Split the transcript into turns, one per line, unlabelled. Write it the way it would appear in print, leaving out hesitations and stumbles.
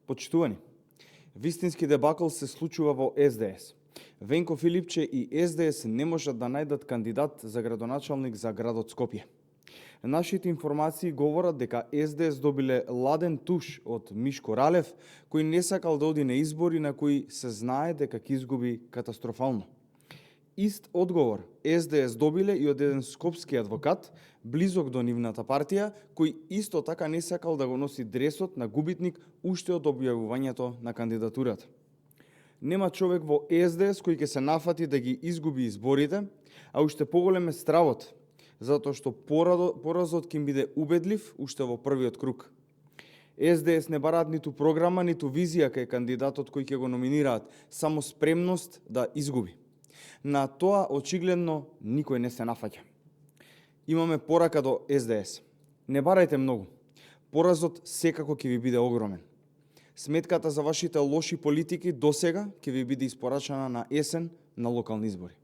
Почитувани, вистински дебакл се случува во СДС. Венко Филипче и СДС не можат да најдат кандидат за градоначалник за градот Скопје. Нашите информации говорат дека СДС добиле ладен туш од Мишко Ралев, кој не сакал да оди на избори на кои се знае дека ќе изгуби катастрофално. Ист одговор СДС добиле и од еден скопски адвокат, близок до нивната партија, кој исто така не сакал да го носи дресот на губитник уште од објавувањето на кандидатурата. Нема човек во СДС кој ќе се нафати да ги изгуби изборите, а уште поголем е стравот, затоа што поразот ќе им биде убедлив уште во првиот круг. СДС не бараат ниту програма, ниту визија кај кандидатот кој ќе го номинираат, само спремност да изгуби. На тоа очигледно никој не се нафаќа. Имаме порака до СДС. Не барајте многу. Поразот секако ќе ви биде огромен. Сметката за вашите лоши политики досега ќе ви биде испорачана на есен на локални избори.